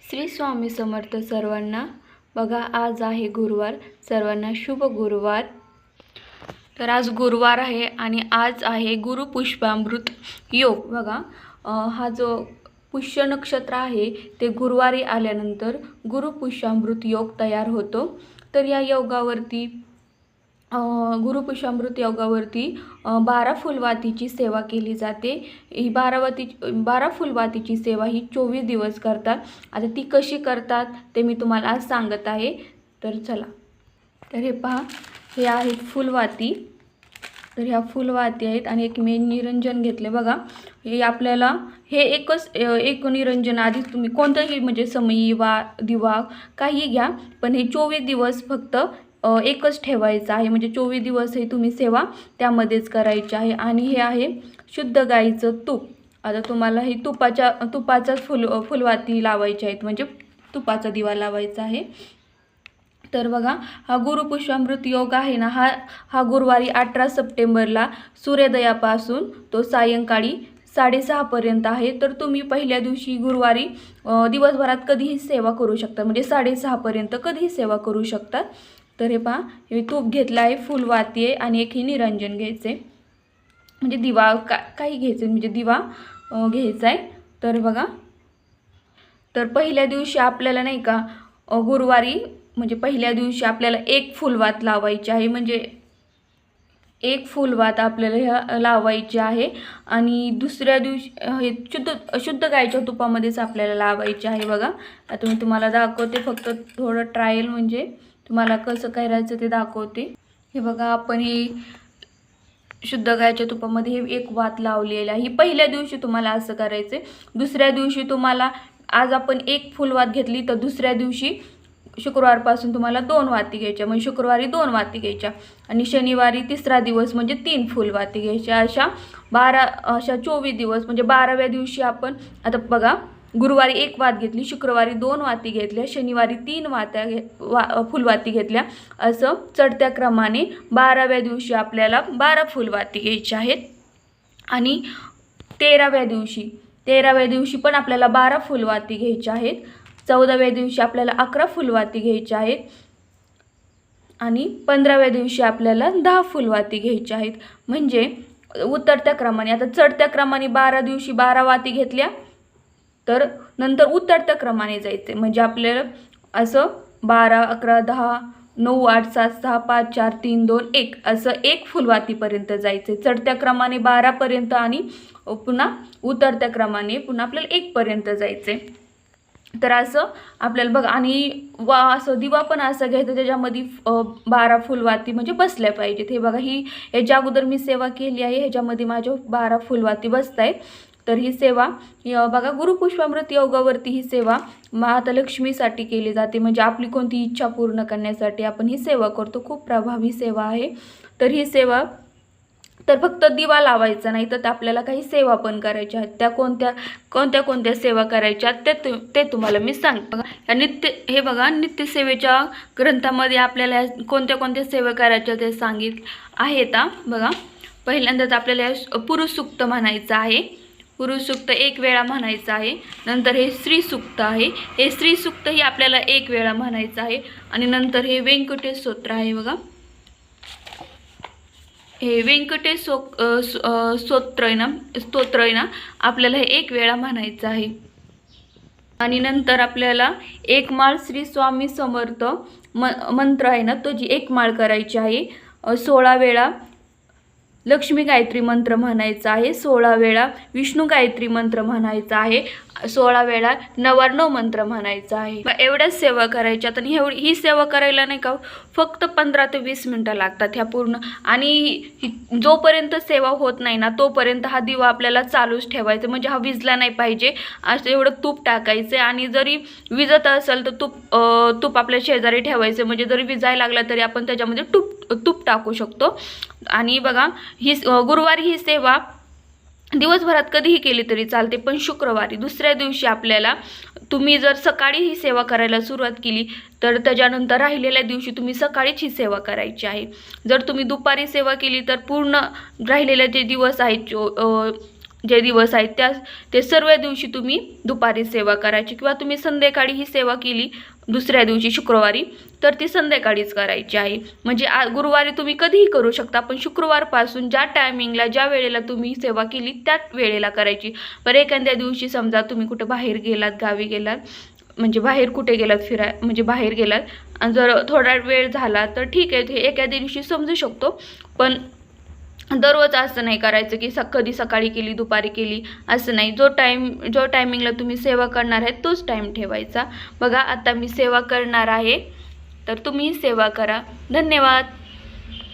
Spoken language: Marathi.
श्री स्वामी समर्थ सर्वांना। बघा, आज आहे गुरुवार, सर्वांना शुभ गुरुवार। तर आज गुरुवार आहे आणि आज आहे गुरुपुष्पामृत योग। बघा, हा जो पुष्य नक्षत्र आहे ते गुरुवारी आल्यानंतर गुरुपुष्पामृत योग तयार होतो। तर या योगावरती गुरुपुष्पामृत योगावरती 12 फुलवातीची सेवा केली जाते। ही 12 फुलवातीची सेवा ही 24 दिवस करतात। आता ती कशी करतात ते मी तुम्हाला आज सांगत आहे। तर चला, तर हे पहा, हे आहेत फुलवाती। तर ह्या फुलवाती आहेत आणि एक मी निरंजन घेतले। बघा, हे आपल्याला हे एक निरंजन आधी तुम्ही कोणतंही म्हणजे समई वा दिवा काही घ्या, पण हे 24 दिवस फक्त एकच ठेवायचं आहे। म्हणजे 24 दिवस हे तुम्ही सेवा त्यामध्येच करायची आहे। आणि हे आहे शुद्ध गाईचं तूप। आता तुम्हाला हे तुपाचाच फुलवाती लावायची आहेत, म्हणजे तुपाचा दिवा लावायचा आहे। तर बघा, हा गुरुपुष्पामृत योग आहे ना, हा गुरुवारी 18 सप्टेंबरला सूर्योदयापासून तो सायंकाळी 6:30 पर्यंत आहे। तर तुम्ही पहिल्या दिवशी गुरुवारी दिवसभरात कधीही सेवा करू शकता, म्हणजे 6:30 पर्यंत कधीही सेवा करू शकतात। तर हे पहा, हे तूप घेतलं आहे, फुलवाती आहे आणि एक हे निरंजन घ्यायचे, म्हणजे दिवा काही घ्यायचे, म्हणजे दिवा घ्यायचा आहे। तर बघा, तर पहिल्या दिवशी आपल्याला नाही का गुरुवारी म्हणजे पहिल्या दिवशी आपल्याला एक फुलवात लावायची आहे, म्हणजे एक फुलवात आपल्याला ह्या लावायची आहे। आणि दुसऱ्या दिवशी हे शुद्ध गाईच्या तुपामध्येच आपल्याला लावायची आहे। बघा, आता मी तुम्हाला दाखवते, फक्त थोडं ट्रायल म्हणजे तुम्हाला कसं करायचं ते दाखवते। हे बघा, आपण ही शुद्ध गाईच्या तुपामध्ये हे एक वात लावलेली आहे। ही पहिल्या दिवशी तुम्हाला असं करायचं आहे। दुसऱ्या दिवशी तुम्हाला, आज आपण एक फुलवात घेतली, तर दुसऱ्या दिवशी शुक्रवारपासून तुम्हाला 2 वाती घ्यायच्या, म्हणजे शुक्रवारी 2 वाती घ्यायच्या आणि शनिवारी तिसरा दिवस म्हणजे 3 फुलवाती घ्यायच्या। अशा 24 दिवस, म्हणजे 12व्या दिवशी आपण, आता बघा, गुरुवारी 1 वात घेतली, शुक्रवारी 2 वाती घेतल्या, शनिवारी 3 फुलवाती घेतल्या, असं चढत्या क्रमाने 12व्या दिवशी आपल्याला 12 फुलवाती घ्यायच्या आहेत। आणि 13व्या दिवशी पण आपल्याला 12 फुलवाती घ्यायच्या आहेत। 14व्या दिवशी आपल्याला 11 फुलवाती घ्यायच्या आहेत आणि 15व्या दिवशी आपल्याला 10 फुलवाती घ्यायच्या आहेत। म्हणजे उतरत्या क्रमाने, आता चढत्या क्रमाने 12 दिवशी 12 वाती घेतल्या, तर नंतर उतरत्या क्रमाने जायचे, म्हणजे आपल्याला असं 12, 11, 10, 9, 8, 7, 6, 5, 4, 3, 2, 1 असं 1 फुलवातीपर्यंत जायचे। चढत्या क्रमाने 12 पर्यंत आणि पुन्हा उतरत्या क्रमाने पुन्हा आपल्याला 1 पर्यंत जायचे। तर असं आपल्याला बघा, आणि असं दिवा पण असं घ्यायचं त्याच्यामध्ये 12 फुलवाती म्हणजे बसल्या पाहिजेत। हे बघा, ह्याच्या अगोदर मी सेवा केली आहे, ह्याच्यामध्ये माझ्या 12 फुलवाती बसत आहेत। तर ही सेवा बघा, गुरुपुष्पामृत योगावरती ही सेवा माता लक्ष्मीसाठी केली जाते, म्हणजे आपली कोणती इच्छा पूर्ण करण्यासाठी आपण ही सेवा करतो। खूप प्रभावी सेवा आहे। तर ही सेवा, तर फक्त दिवा लावायचा नाही, तर आपल्याला काही सेवा पण करायच्या आहेत। त्या कोणत्या सेवा करायच्या ते तुम्हाला मी सांगते। हे बघा, नित्यसेवेच्या ग्रंथामध्ये आपल्याला कोणत्या सेवा करायच्या ते आहेत। बघा, पहिल्यांदाच आपल्याला पुरुष सूक्त म्हणायचं आहे। पुरुष सूक्त 1 वेळा म्हणायचं आहे। नंतर हे स्त्री सूक्त आहे, हे स्त्री सूक्त ही आपल्याला 1 वेळा म्हणायचं आहे। आणि नंतर हे व्यंकटेश स्तोत्र आहे। बघा, हे व्यंकटेश स्तोत्र आहे ना, आपल्याला हे 1 वेळा म्हणायचं आहे। आणि नंतर आपल्याला 1 माळ श्री स्वामी समर्थ मंत्र आहे ना, तो जी 1 माळ करायची आहे। 16 वेळा लक्ष्मी गायत्री मंत्र म्हणायचा आहे, 16 वेळा विष्णू गायत्री मंत्र म्हणायचा आहे, 16 वेळा नवार्णव मंत्र म्हणायचा आहे। एवढ्याच सेवा करायच्या। आणि ही सेवा करायला नाही का फक्त 15 ते 20 मिनटं लागतात ह्या पूर्ण। आणि जोपर्यंत सेवा होत नाही ना, तोपर्यंत हा दिवा आपल्याला चालूच ठेवायचा, म्हणजे हा विजला नाही पाहिजे, असं एवढं तूप टाकायचं। आणि जरी विजत असेल तर तूप आपल्या शेजारी ठेवायचं, म्हणजे जरी विजायला लागला तरी आपण त्याच्यामध्ये तूप टाकू शकतो। आणि बघा, गुरुवारी ही सेवा दिवसभरात कधीही केली तरी चालते, पण शुक्रवारी दुसऱ्या दिवशी आपल्याला, तुम्ही जर सकाळी ही सेवा करायला सुरुवात केली तर त्याच्यानंतर राहिलेल्या दिवशी तुम्ही सकाळीच ही सेवा करायची आहे। जर तुम्ही दुपारी सेवा केली तर पूर्ण राहिलेले जे दिवस आहेत जे दिवस आहेत ते सर्व दिवशी तुम्ही दुपारी सेवा करायची, किंवा तुम्ही संध्याकाळी ही सेवा केली दुसऱ्या दिवशी शुक्रवारी तर ती संध्याकाळीच करायची आहे. म्हणजे गुरुवारी तुम्ही कधीही करू शकता, पण शुक्रवारपासून ज्या टायमिंगला ज्या वेळेला तुम्ही सेवा केली त्याच वेळेला करायची. बरं एखाद्या दिवशी समजा तुम्ही कुठं बाहेर गेलात, गावी गेलात, म्हणजे बाहेर कुठे गेलात म्हणजे बाहेर गेलात आणि जर थोडा वेळ झाला तर ठीक आहे, हे एखाद्या दिवशी समजू शकतो. पण दररोज असं नाही करायचं की कधी सकाळी केली दुपारी केली असं नाही. जो टायमिंगला तुम्ही सेवा करणार आहे तोच टाईम ठेवायचा. बघा आता मी सेवा करणार आहे, तर तुम्ही सेवा करा. धन्यवाद.